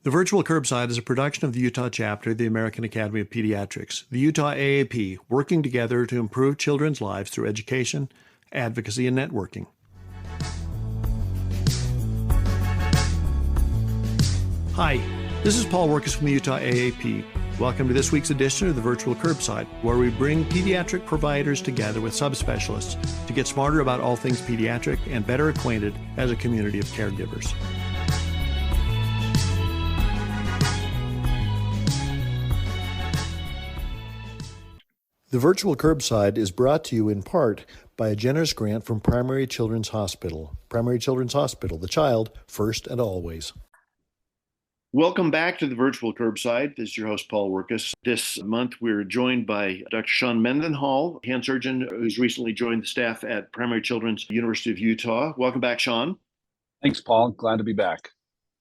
The Virtual Curbside is a production of the Utah chapter of the American Academy of Pediatrics, the Utah AAP, working together to improve children's lives through education, advocacy, and networking. Hi, this is Paul Wirkus from the Utah AAP. Welcome to this week's edition of the Virtual Curbside, where we bring pediatric providers together with subspecialists to get smarter about all things pediatric and better acquainted as a community of caregivers. The Virtual Curbside is brought to you in part by a generous grant from Primary Children's Hospital. Primary Children's Hospital, the child first and always. Welcome back to the Virtual Curbside. This is your host, Paul Wirkus. This month, we're joined by Dr. Shaun Mendenhall, hand surgeon who's recently joined the staff at Primary Children's University of Utah. Welcome back, Shaun. Thanks, Paul. Glad to be back.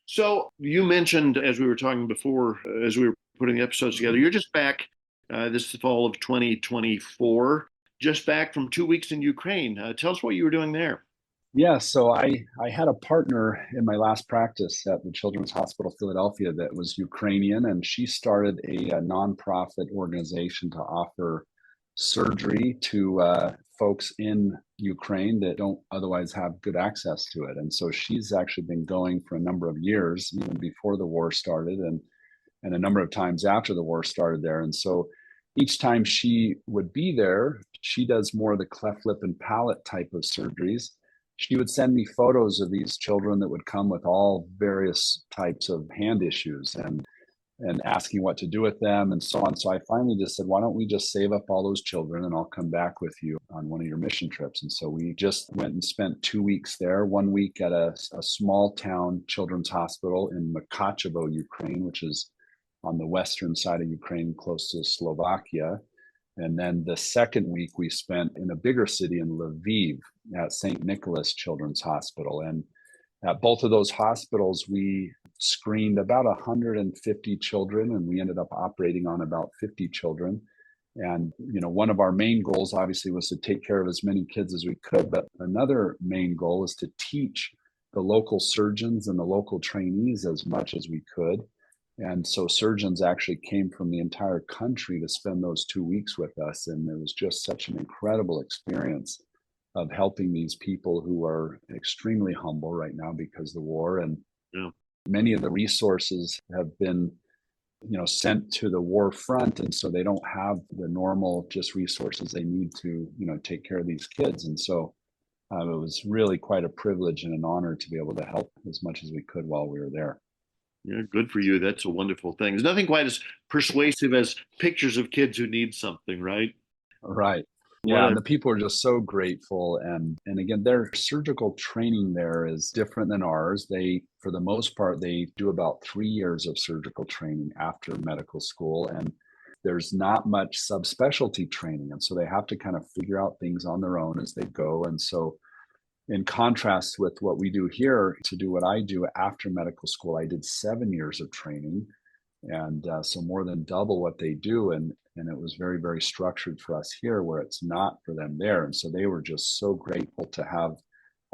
So you mentioned, as we were talking before, as we were putting the episodes together, you're just back. This is the fall of 2024, just back from 2 weeks in Ukraine. Tell us what you were doing there. Yeah, so I had a partner in my last practice at the Children's Hospital Philadelphia that was Ukrainian, and she started a nonprofit organization to offer surgery to folks in Ukraine that don't otherwise have good access to it. And so she's actually been going for a number of years, even before the war started, and a number of times after the war started there. And so each time she would be there, she does more of the cleft lip and palate type of surgeries. She would send me photos of these children that would come with all various types of hand issues and asking what to do with them and so on. So I finally just said, why don't we just save up all those children and I'll come back with you on one of your mission trips. And so we just went and spent 2 weeks there, 1 week at a small town children's hospital in Mukachevo, Ukraine, which is on the western side of Ukraine, close to Slovakia. And then the second week we spent in a bigger city in Lviv at St. Nicholas Children's Hospital. And at both of those hospitals, we screened about 150 children, and we ended up operating on about 50 children. And, one of our main goals obviously was to take care of as many kids as we could. But another main goal is to teach the local surgeons and the local trainees as much as we could. And so surgeons actually came from the entire country to spend those 2 weeks with us. And it was just such an incredible experience of helping these people who are extremely humble right now because of the war. And many of the resources have been, sent to the war front. And so they don't have the normal just resources they need to, take care of these kids. And so it was really quite a privilege and an honor to be able to help as much as we could while we were there. Yeah, good for you. That's a wonderful thing. There's nothing quite as persuasive as pictures of kids who need something, right? Right. Yeah, and the people are just so grateful. And again, their surgical training there is different than ours. They, for the most part, they do about 3 years of surgical training after medical school. And there's not much subspecialty training. And so they have to kind of figure out things on their own as they go. And so in contrast with what we do here, to do what I do after medical school, I did 7 years of training. And so more than double what they do. And it was very, very structured for us here where it's not for them there. And so they were just so grateful to have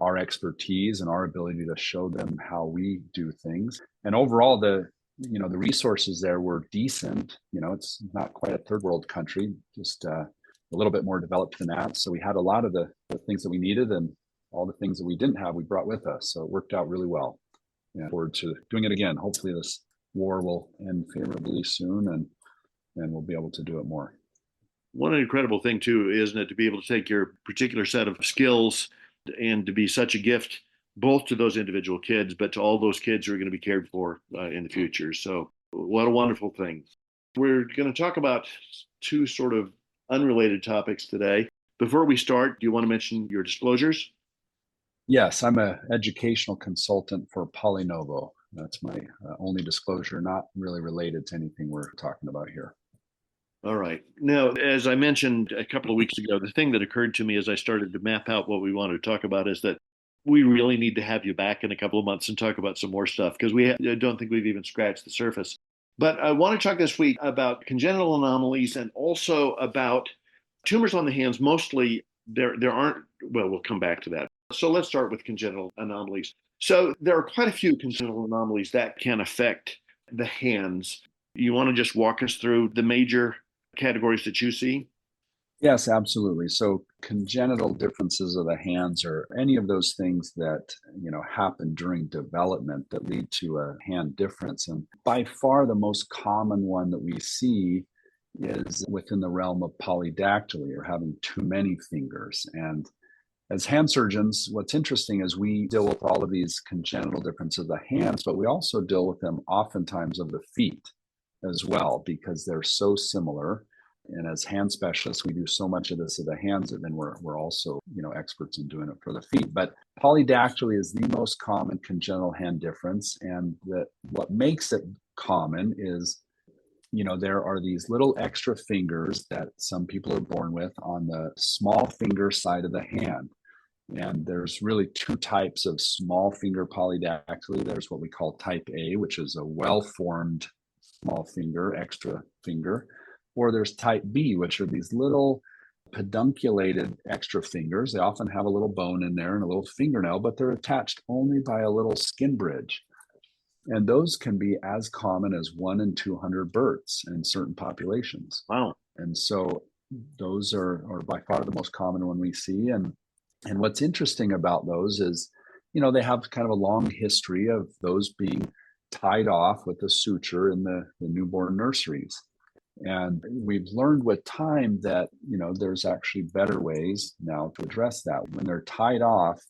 our expertise and our ability to show them how we do things. And overall, the resources there were decent. It's not quite a third world country, just a little bit more developed than that. So we had a lot of the things that we needed, and all the things that we didn't have, we brought with us. So it worked out really well. Yeah, forward to doing it again. Hopefully this war will end favorably soon and we'll be able to do it more. What an incredible thing too, isn't it, to be able to take your particular set of skills and to be such a gift both to those individual kids, but to all those kids who are going to be cared for in the future. So what a wonderful thing. We're going to talk about two sort of unrelated topics today. Before we start, do you want to mention your disclosures? Yes, I'm an educational consultant for Polynovo. That's my only disclosure, not really related to anything we're talking about here. All right. Now, as I mentioned a couple of weeks ago, the thing that occurred to me as I started to map out what we wanted to talk about is that we really need to have you back in a couple of months and talk about some more stuff because I don't think we've even scratched the surface. But I want to talk this week about congenital anomalies and also about tumors on the hands. Mostly there aren't, well, we'll come back to that. So let's start with congenital anomalies. So there are quite a few congenital anomalies that can affect the hands. You want to just walk us through the major categories that you see? Yes, absolutely. So congenital differences of the hands or any of those things that, happen during development that lead to a hand difference. And by far the most common one that we see is within the realm of polydactyly or having too many fingers. And as hand surgeons, what's interesting is we deal with all of these congenital differences of the hands, but we also deal with them oftentimes of the feet as well, because they're so similar. And as hand specialists, we do so much of this of the hands, and then we're also, experts in doing it for the feet. But polydactyly is the most common congenital hand difference. And what makes it common is, there are these little extra fingers that some people are born with on the small finger side of the hand. And there's really two types of small finger polydactyly. There's what we call type A, which is a well-formed small finger, extra finger. Or there's type B, which are these little pedunculated extra fingers. They often have a little bone in there and a little fingernail, but they're attached only by a little skin bridge. And those can be as common as 1 in 200 births in certain populations. Wow. And so those are by far the most common one we see. And what's interesting about those is, they have kind of a long history of those being tied off with a suture in the newborn nurseries. And we've learned with time that, there's actually better ways now to address that. When they're tied off,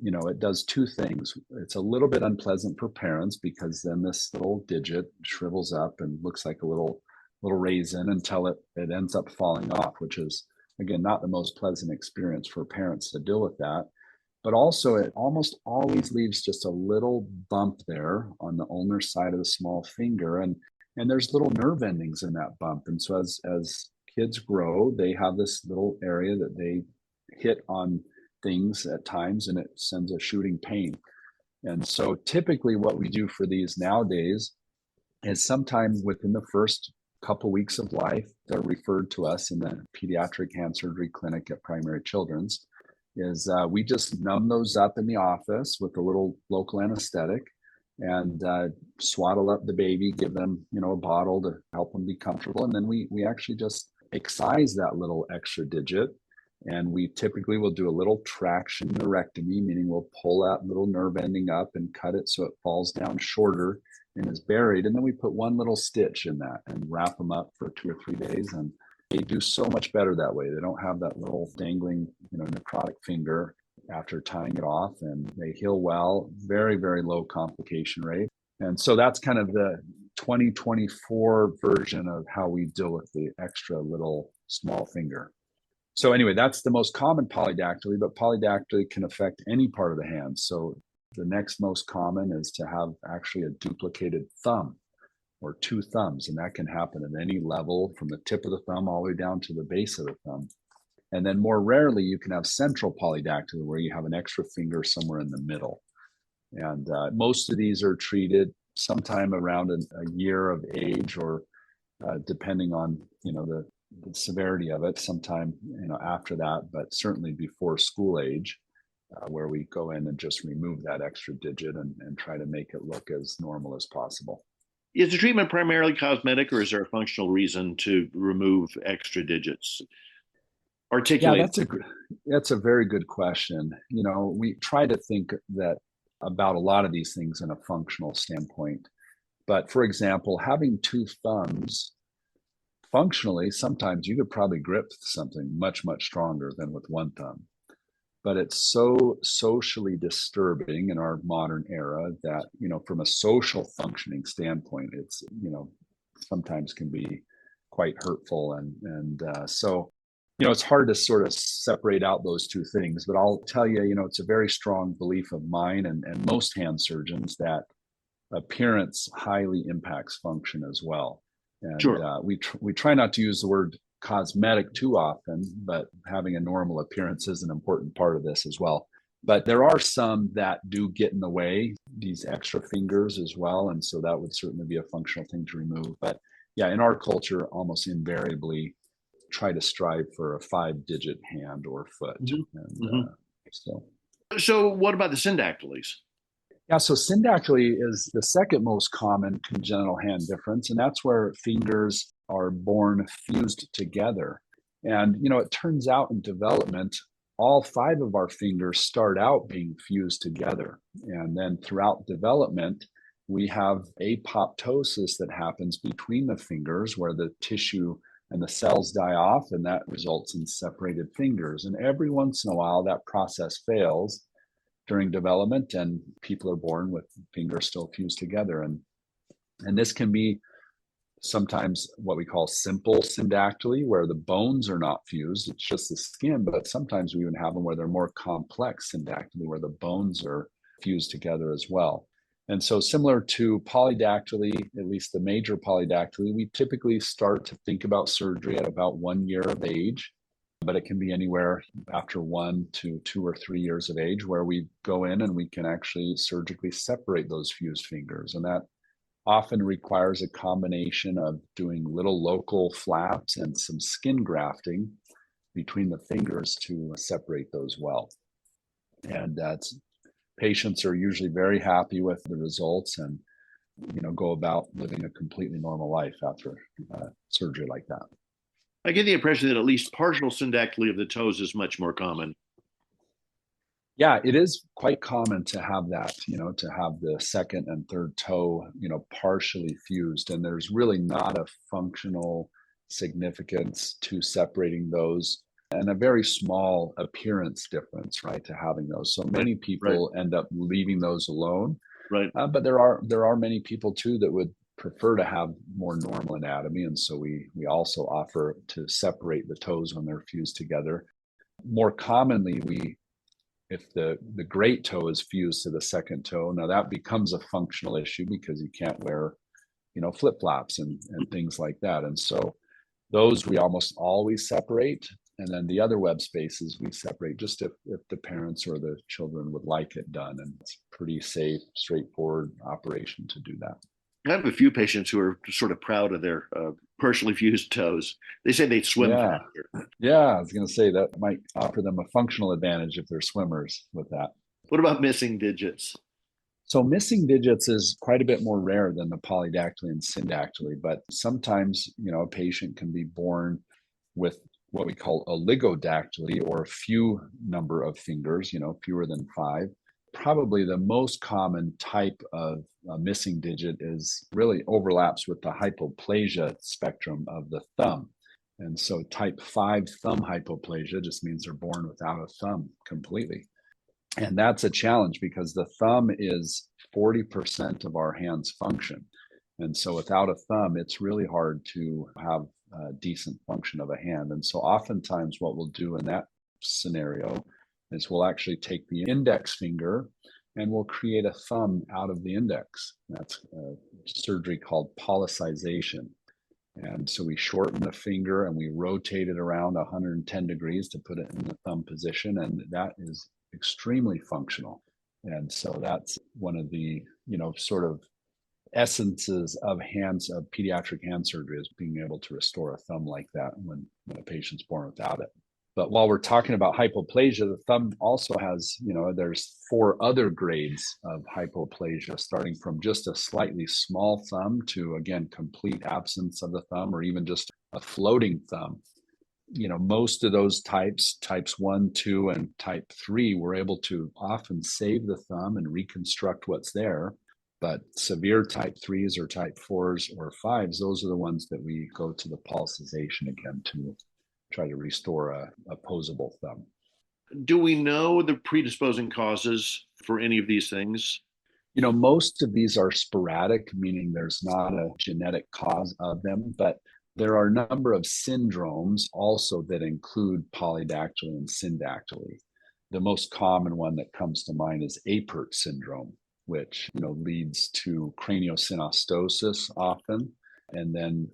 it does two things. It's a little bit unpleasant for parents because then this little digit shrivels up and looks like a little raisin until it ends up falling off, which is, again, not the most pleasant experience for parents to deal with that. But also it almost always leaves just a little bump there on the ulnar side of the small finger. And there's little nerve endings in that bump. And so as kids grow, they have this little area that they hit on things at times, and it sends a shooting pain. And so typically what we do for these nowadays is sometime within the first couple weeks of life, they're referred to us in the pediatric hand surgery clinic at Primary Children's, is we just numb those up in the office with a little local anesthetic and swaddle up the baby, give them, a bottle to help them be comfortable. And then we actually just excise that little extra digit. And we typically will do a little traction neurectomy, meaning we'll pull that little nerve ending up and cut it so it falls down shorter and is buried. And then we put one little stitch in that and wrap them up for 2 or 3 days. And they do so much better that way. They don't have that little dangling, necrotic finger after tying it off, and they heal well, very, very low complication rate. And so that's kind of the 2024 version of how we deal with the extra little small finger. So anyway, that's the most common polydactyly, but polydactyly can affect any part of the hand. So the next most common is to have actually a duplicated thumb or 2 thumbs, and that can happen at any level from the tip of the thumb all the way down to the base of the thumb. And then more rarely, you can have central polydactyly where you have an extra finger somewhere in the middle. And most of these are treated sometime around a year of age, or depending on, the severity of it, sometime, after that, but certainly before school age, where we go in and just remove that extra digit and try to make it look as normal as possible. Is the treatment primarily cosmetic, or is there a functional reason to remove extra digits? Articulate. Yeah, that's a very good question. We try to think that about a lot of these things in a functional standpoint. But for example, having 2 thumbs, functionally, sometimes you could probably grip something much, much stronger than with 1 thumb. But it's so socially disturbing in our modern era that, from a social functioning standpoint, it's, sometimes can be quite hurtful. And so, it's hard to sort of separate out those 2 things. But I'll tell you, it's a very strong belief of mine and most hand surgeons that appearance highly impacts function as well. And sure. We try not to use the word cosmetic too often, but having a normal appearance is an important part of this as well. But there are some that do get in the way, these extra fingers as well. And so that would certainly be a functional thing to remove. But yeah, in our culture, almost invariably try to strive for a 5-digit hand or foot. Mm-hmm. And So what about the syndactylies? Yeah, so syndactyly is the second most common congenital hand difference, and that's where fingers are born fused together. And, it turns out in development, all five of our fingers start out being fused together. And then throughout development, we have apoptosis that happens between the fingers where the tissue and the cells die off, and that results in separated fingers. And every once in a while, that process fails during development, and people are born with fingers still fused together. And this can be sometimes what we call simple syndactyly, where the bones are not fused, it's just the skin. But sometimes we even have them where they're more complex syndactyly, where the bones are fused together as well. And so similar to polydactyly, at least the major polydactyly, we typically start to think about surgery at about 1 year of age, but it can be anywhere after 1 to 2 or 3 years of age where we go in and we can actually surgically separate those fused fingers. And that often requires a combination of doing little local flaps and some skin grafting between the fingers to separate those well. And patients are usually very happy with the results and go about living a completely normal life after surgery like that. I get the impression that at least partial syndactyly of the toes is much more common. Yeah, it is quite common to have that, to have the second and third toe, partially fused. And there's really not a functional significance to separating those, and a very small appearance difference, right, to having those. So many people end up leaving those alone. Right. But there are many people too that would prefer to have more normal anatomy. And so we also offer to separate the toes when they're fused together. More commonly, if the great toe is fused to the second toe, now that becomes a functional issue because you can't wear, flip-flops and things like that. And so those we almost always separate. And then the other web spaces we separate just if the parents or the children would like it done. And it's a pretty safe, straightforward operation to do that. I have a few patients who are sort of proud of their partially fused toes. They say they swim faster. Yeah, I was going to say that might offer them a functional advantage if they're swimmers with that. What about missing digits? So missing digits is quite a bit more rare than the polydactyly and syndactyly, but sometimes, a patient can be born with what we call oligodactyly, or a few number of fingers, fewer than 5. Probably the most common type of missing digit is really overlaps with the hypoplasia spectrum of the thumb. And so type 5 thumb hypoplasia just means they're born without a thumb completely. And that's a challenge because the thumb is 40% of our hand's function. And so without a thumb, it's really hard to have a decent function of a hand. And so oftentimes what we'll do in that scenario is we'll actually take the index finger and we'll create a thumb out of the index. That's a surgery called pollicization. And so we shorten the finger and we rotate it around 110 degrees to put it in the thumb position. And that is extremely functional. And so that's one of the, sort of essences of pediatric hand surgery, is being able to restore a thumb like that when a patient's born without it. But while we're talking about hypoplasia, the thumb also has, there's 4 other grades of hypoplasia, starting from just a slightly small thumb to, again, complete absence of the thumb, or even just a floating thumb. Most of those types 1, 2, and type 3, we're able to often save the thumb and reconstruct what's there. But severe type 3s or type 4s or 5s, those are the ones that we go to the pollicization again to try to restore a opposable thumb. Do we know the predisposing causes for any of these things? Most of these are sporadic, meaning there's not a genetic cause of them, but there are a number of syndromes also that include polydactyly and syndactyly. The most common one that comes to mind is Apert syndrome, which leads to craniosynostosis often, and then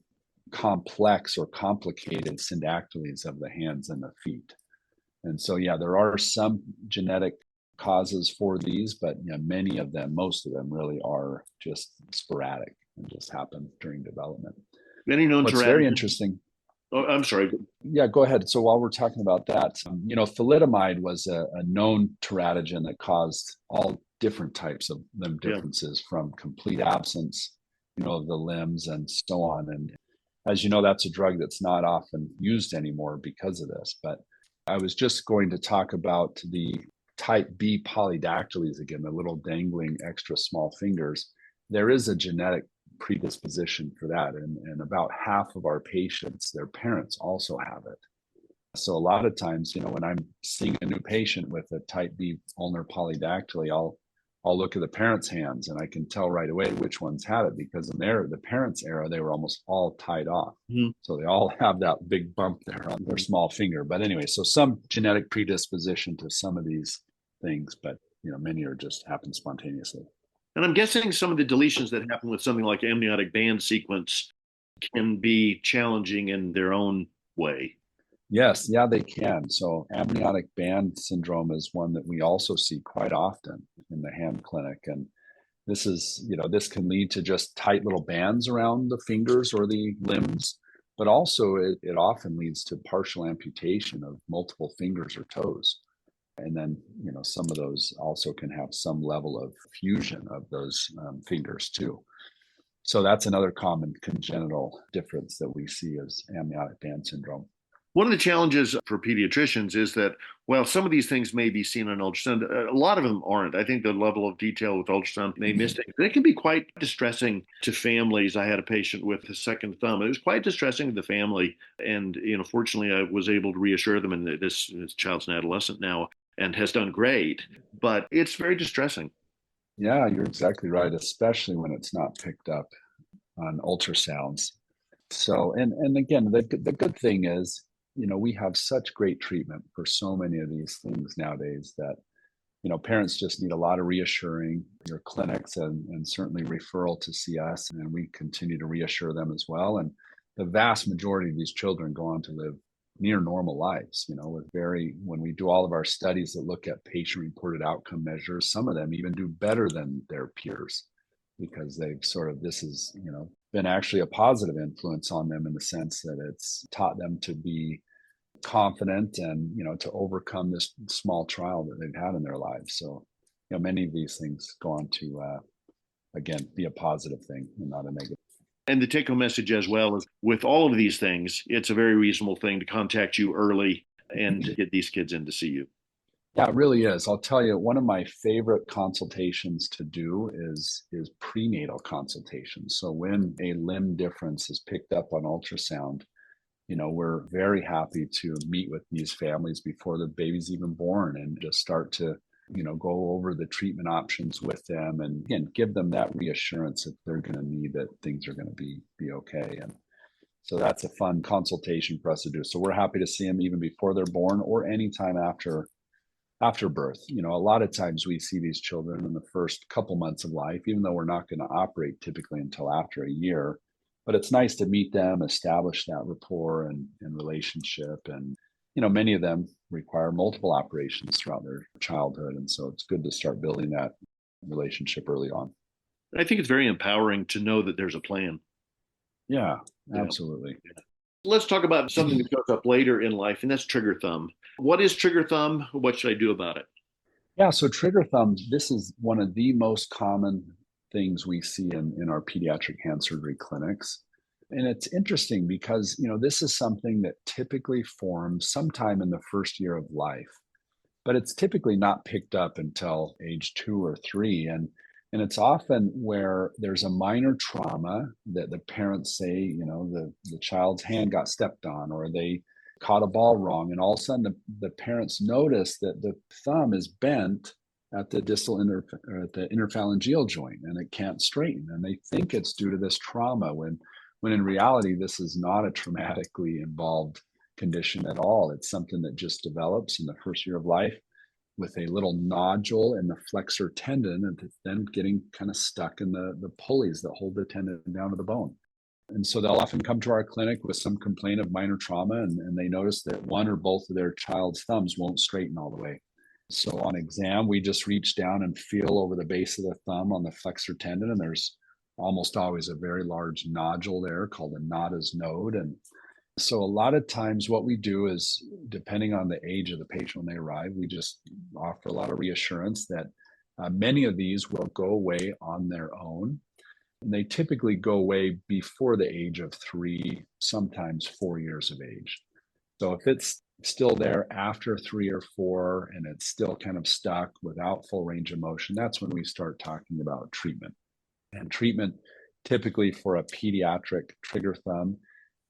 complex or complicated syndactylies of the hands and the feet. And so, there are some genetic causes for these, but many of them, most of them really are just sporadic and just happen during development. Many known What's very interesting. Oh, I'm sorry. Yeah, go ahead. So while we're talking about that, thalidomide was a known teratogen that caused all different types of limb Yeah. differences, from complete absence, of the limbs and so on. And as you know, that's a drug that's not often used anymore because of this. But I was just going to talk about the type B polydactylies again, the little dangling extra small fingers. There is a genetic predisposition for that. And about half of our patients, their parents also have it. So a lot of times, when I'm seeing a new patient with a type B ulnar polydactyly, I'll look at the parents' hands and I can tell right away which ones had it, because in the parents' era, they were almost all tied off. Mm-hmm. So they all have that big bump there on their small finger. But anyway, so some genetic predisposition to some of these things, but many are just happen spontaneously. And I'm guessing some of the deletions that happen with something like amniotic band sequence can be challenging in their own way. Yes, yeah, they can. So amniotic band syndrome is one that we also see quite often in the hand clinic. And this is, this can lead to just tight little bands around the fingers or the limbs, but also it often leads to partial amputation of multiple fingers or toes. And then, some of those also can have some level of fusion of those fingers too. So that's another common congenital difference that we see as amniotic band syndrome. One of the challenges for pediatricians is that, while some of these things may be seen on ultrasound, a lot of them aren't. I think the level of detail with ultrasound may miss things. It can be quite distressing to families. I had a patient with a second thumb. It was quite distressing to the family. And, fortunately, I was able to reassure them, and this child's an adolescent now and has done great. But it's very distressing. Yeah, you're exactly right, especially when it's not picked up on ultrasounds. So, and again, the good thing is, we have such great treatment for so many of these things nowadays that, parents just need a lot of reassuring, your clinics, and certainly referral to see us. And we continue to reassure them as well. And the vast majority of these children go on to live near normal lives, when we do all of our studies that look at patient reported outcome measures, some of them even do better than their peers, because they've this has, been actually a positive influence on them in the sense that it's taught them to be confident and, to overcome this small trial that they've had in their lives. So, many of these things go on to, again, be a positive thing and not a negative. And the take-home message as well is, with all of these things, it's a very reasonable thing to contact you early and get these kids in to see you. Yeah, it really is. I'll tell you, one of my favorite consultations to do is prenatal consultations. So when a limb difference is picked up on ultrasound, we're very happy to meet with these families before the baby's even born and just start to, go over the treatment options with them, and again, give them that reassurance that they're going to need, that things are going to be okay. And so that's a fun consultation for us to do. So we're happy to see them even before they're born or anytime after birth. A lot of times we see these children in the first couple months of life, even though we're not going to operate typically until after a year. But it's nice to meet them, establish that rapport and relationship. And, many of them require multiple operations throughout their childhood. And so it's good to start building that relationship early on. I think it's very empowering to know that there's a plan. Yeah, absolutely. Yeah. Let's talk about something that goes up later in life, and that's trigger thumb. What is trigger thumb? What should I do about it? Yeah, so trigger thumb, this is one of the most common things we see in our pediatric hand surgery clinics. And it's interesting because, this is something that typically forms sometime in the first year of life, but it's typically not picked up until age 2 or 3. And it's often where there's a minor trauma that the parents say, the child's hand got stepped on, or they caught a ball wrong. And all of a sudden the parents notice that the thumb is bent at the distal at the interphalangeal joint, and it can't straighten. And they think it's due to this trauma when in reality, this is not a traumatically involved condition at all. It's something that just develops in the first year of life with a little nodule in the flexor tendon, and then getting kind of stuck in the pulleys that hold the tendon down to the bone. And so they'll often come to our clinic with some complaint of minor trauma, and they notice that one or both of their child's thumbs won't straighten all the way. So on exam, we just reach down and feel over the base of the thumb on the flexor tendon, and there's almost always a very large nodule there called a Nada's node. And so a lot of times what we do is, depending on the age of the patient when they arrive, we just offer a lot of reassurance that Many of these will go away on their own. And they typically go away before the age of 3, sometimes 4 years of age. So if it's still there after 3 or 4 and it's still kind of stuck without full range of motion, that's when we start talking about treatment. And treatment typically for a pediatric trigger thumb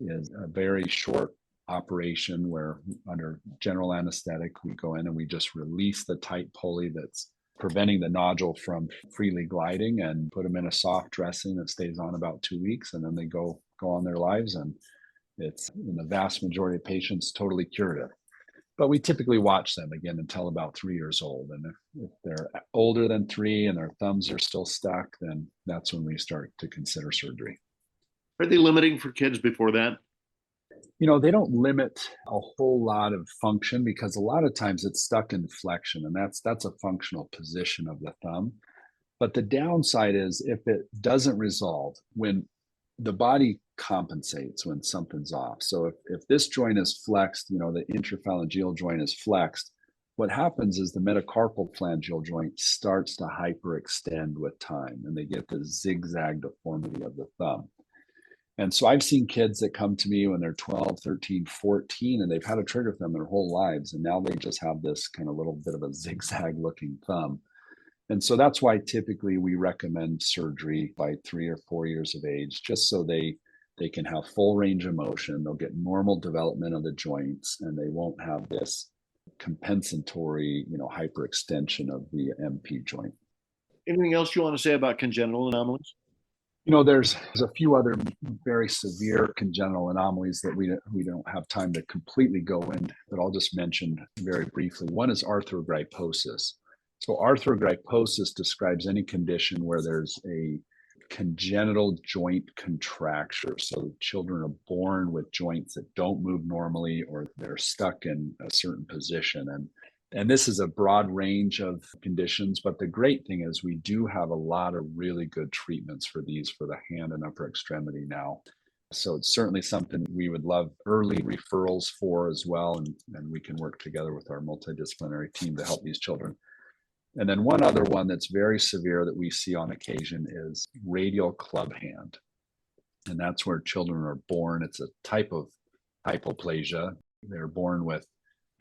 is a very short operation where under general anesthetic, we go in and we just release the tight pulley that's preventing the nodule from freely gliding and put them in a soft dressing that stays on about 2 weeks. And then they go on their lives. And it's, in the vast majority of patients, totally curative. But we typically watch them again until about 3 years old. And if they're older than 3 and their thumbs are still stuck, then that's when we start to consider surgery. Are they limiting for kids before that? They don't limit a whole lot of function because a lot of times it's stuck in flexion, and that's a functional position of the thumb. But the downside is if it doesn't resolve, when the body compensates when something's off. So if this joint is flexed, the interphalangeal joint is flexed, what happens is the metacarpal phalangeal joint starts to hyperextend with time, and they get the zigzag deformity of the thumb. And so I've seen kids that come to me when they're 12, 13, 14, and they've had a trigger thumb their whole lives. And now they just have this kind of little bit of a zigzag looking thumb. And so that's why typically we recommend surgery by 3 or 4 years of age, just so they can have full range of motion. They'll get normal development of the joints, and they won't have this compensatory, hyperextension of the MP joint. Anything else you want to say about congenital anomalies? There's a few other very severe congenital anomalies that we don't have time to completely go in, but I'll just mention very briefly. One is arthrogryposis. So arthrogryposis describes any condition where there's a congenital joint contracture. So children are born with joints that don't move normally, or they're stuck in a certain position. And this is a broad range of conditions, but the great thing is we do have a lot of really good treatments for these for the hand and upper extremity now. So it's certainly something we would love early referrals for as well, and we can work together with our multidisciplinary team to help these children. And then one other one that's very severe that we see on occasion is radial club hand. And that's where children are born. It's a type of hypoplasia. They're born with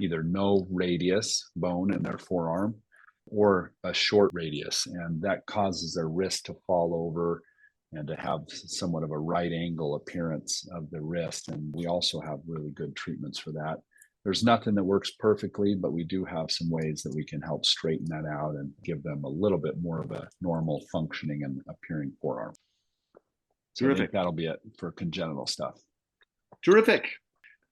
either no radius bone in their forearm or a short radius. And that causes their wrist to fall over and to have somewhat of a right angle appearance of the wrist. And we also have really good treatments for that. There's nothing that works perfectly, but we do have some ways that we can help straighten that out and give them a little bit more of a normal functioning and appearing forearm. So I think that'll be it for congenital stuff. Terrific.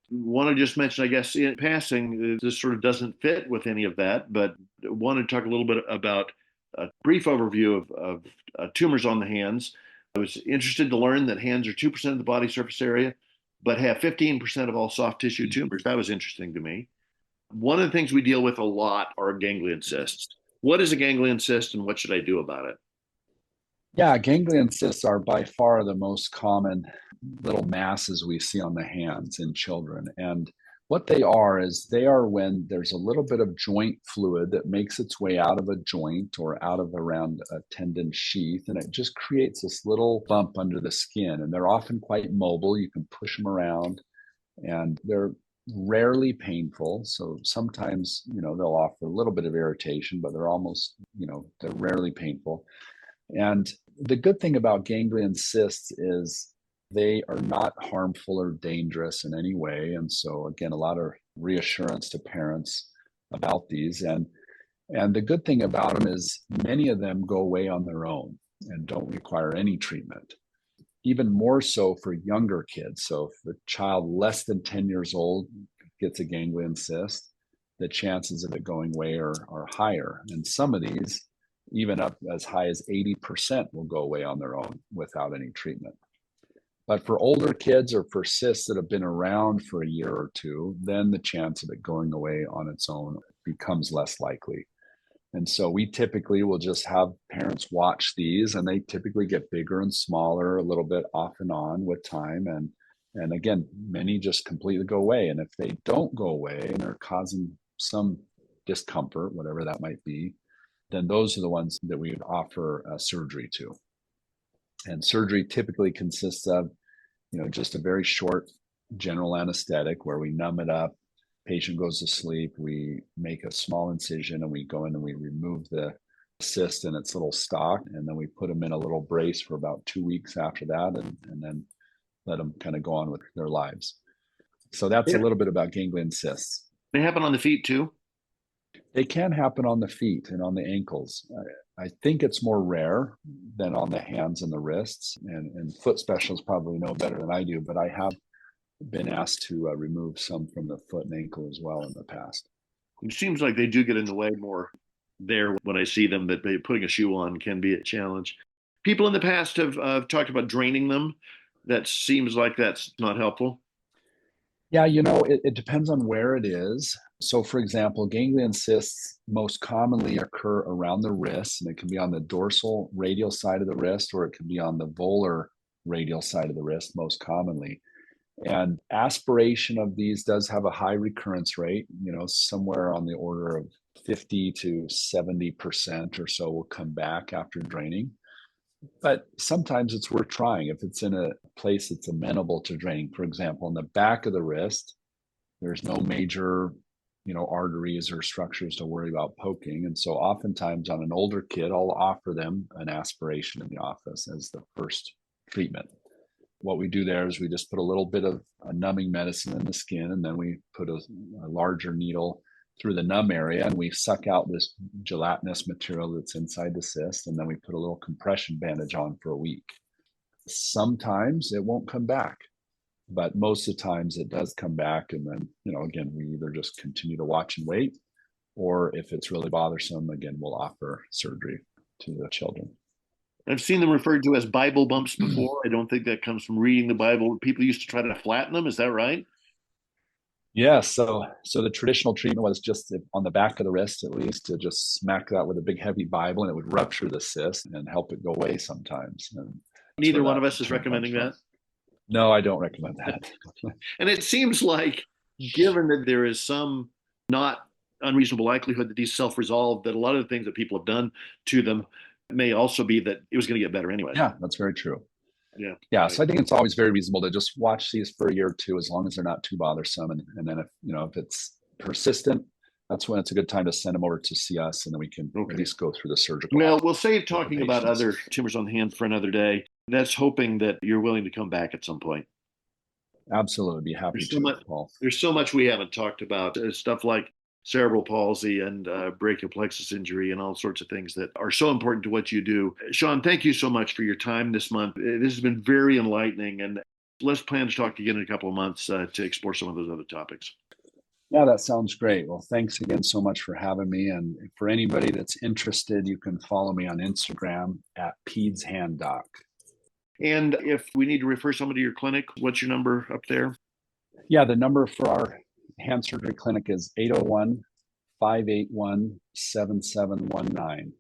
Want to just mention, I guess, in passing, this sort of doesn't fit with any of that, but want to talk a little bit about a brief overview of tumors on the hands. I was interested to learn that hands are 2% of the body surface area, but have 15% of all soft tissue tumors. That was interesting to me. One of the things we deal with a lot are ganglion cysts. What is a ganglion cyst, and what should I do about it? Yeah, ganglion cysts are by far the most common little masses we see on the hands in children. And what they are is they are when there's a little bit of joint fluid that makes its way out of a joint or out of around a tendon sheath, and it just creates this little bump under the skin. And they're often quite mobile. You can push them around, and they're rarely painful. So sometimes, they'll offer a little bit of irritation, but they're almost, they're rarely painful. And the good thing about ganglion cysts is they are not harmful or dangerous in any way. And so, again, a lot of reassurance to parents about these. And the good thing about them is many of them go away on their own and don't require any treatment. Even more so for younger kids. So if a child less than 10 years old gets a ganglion cyst, the chances of it going away are higher. And some of these, even up as high as 80%, will go away on their own without any treatment. But for older kids or for cysts that have been around for a year or two, then the chance of it going away on its own becomes less likely. And so we typically will just have parents watch these, and they typically get bigger and smaller a little bit off and on with time. And again, many just completely go away. And if they don't go away and they're causing some discomfort, whatever that might be, then those are the ones that we would offer surgery to. And surgery typically consists of, just a very short general anesthetic where we numb it up, patient goes to sleep, we make a small incision, and we go in and we remove the cyst and its little stalk, and then we put them in a little brace for about 2 weeks after that, and then let them kind of go on with their lives. So that's a little bit about ganglion cysts. They happen on the feet too? They can happen on the feet and on the ankles. I think it's more rare than on the hands and the wrists, and foot specialists probably know better than I do, but I have been asked to remove some from the foot and ankle as well in the past. It seems like they do get in the way more there when I see them, but putting a shoe on can be a challenge. People in the past have talked about draining them. That seems like that's not helpful. Yeah, it depends on where it is. So, for example, ganglion cysts most commonly occur around the wrist, and it can be on the dorsal radial side of the wrist, or it can be on the volar radial side of the wrist most commonly. And aspiration of these does have a high recurrence rate, somewhere on the order of 50 to 70% or so will come back after draining. But sometimes it's worth trying if it's in a place that's amenable to draining. For example, in the back of the wrist, there's no major, arteries or structures to worry about poking. And so oftentimes on an older kid, I'll offer them an aspiration in the office as the first treatment. What we do there is we just put a little bit of a numbing medicine in the skin, and then we put a larger needle through the numb area, and we suck out this gelatinous material that's inside the cyst, and then we put a little compression bandage on for a week. Sometimes it won't come back, but most of the times it does come back. And then, again, we either just continue to watch and wait, or if it's really bothersome, again, we'll offer surgery to the children. I've seen them referred to as Bible bumps before. I don't think that comes from reading the Bible. People used to try to flatten them. Is that right? Yeah. So the traditional treatment was just on the back of the wrist, at least, to just smack that with a big heavy Bible, and it would rupture the cyst and help it go away sometimes. And neither one of us is recommending that. No, I don't recommend that. And it seems like, given that there is some not unreasonable likelihood that these self-resolve, that a lot of the things that people have done to them may also be that it was going to get better anyway. Yeah, that's very true. Yeah. Yeah. So I think it's always very reasonable to just watch these for a year or two, as long as they're not too bothersome. And then if it's persistent, that's when it's a good time to send them over to see us, and then we can at least go through the surgical. Well, we'll save talking about other tumors on the hand for another day. That's hoping that you're willing to come back at some point. Absolutely. Be happy to, Paul. There's so much we haven't talked about. Stuff like cerebral palsy and brachial plexus injury and all sorts of things that are so important to what you do. Shaun, thank you so much for your time this month. This has been very enlightening, and let's plan to talk again in a couple of months to explore some of those other topics. Yeah, that sounds great. Well, thanks again so much for having me. And for anybody that's interested, you can follow me on Instagram at PedsHandDoc. And if we need to refer somebody to your clinic, what's your number up there? Yeah, the number for our hand surgery clinic is 801-581-7719.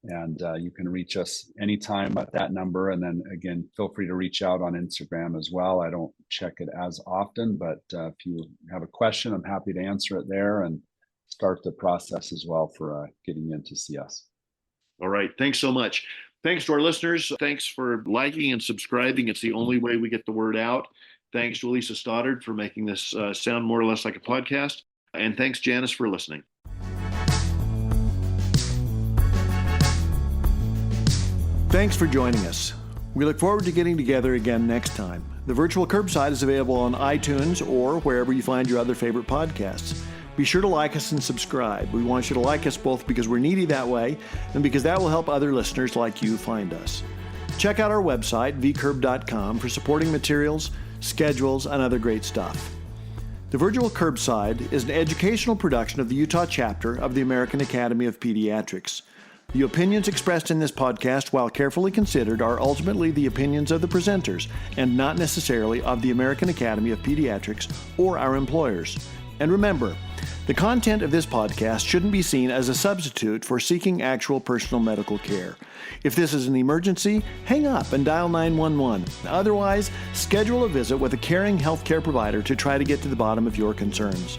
And you can reach us anytime at that number. And then again, feel free to reach out on Instagram as well. I don't check it as often, but if you have a question, I'm happy to answer it there and start the process as well for getting in to see us. All right. Thanks so much. Thanks to our listeners. Thanks for liking and subscribing. It's the only way we get the word out. Thanks to Elisa Stoddard for making this sound more or less like a podcast. And thanks, Janice, for listening. Thanks for joining us. We look forward to getting together again next time. The virtual curbside is available on iTunes or wherever you find your other favorite podcasts. Be sure to like us and subscribe. We want you to like us both because we're needy that way and because that will help other listeners like you find us. Check out our website, vcurb.com, for supporting materials, schedules, and other great stuff. The Virtual Curbside is an educational production of the Utah chapter of the American Academy of Pediatrics. The opinions expressed in this podcast, while carefully considered, are ultimately the opinions of the presenters and not necessarily of the American Academy of Pediatrics or our employers. And remember, the content of this podcast shouldn't be seen as a substitute for seeking actual personal medical care. If this is an emergency, hang up and dial 911. Otherwise, schedule a visit with a caring healthcare provider to try to get to the bottom of your concerns.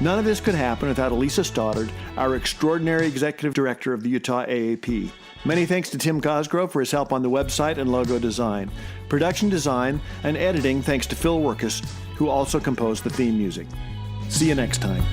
None of this could happen without Elisa Stoddard, our extraordinary executive director of the Utah AAP. Many thanks to Tim Cosgrove for his help on the website and logo design. Production design and editing thanks to Phil Wirkus, who also composed the theme music. See you next time.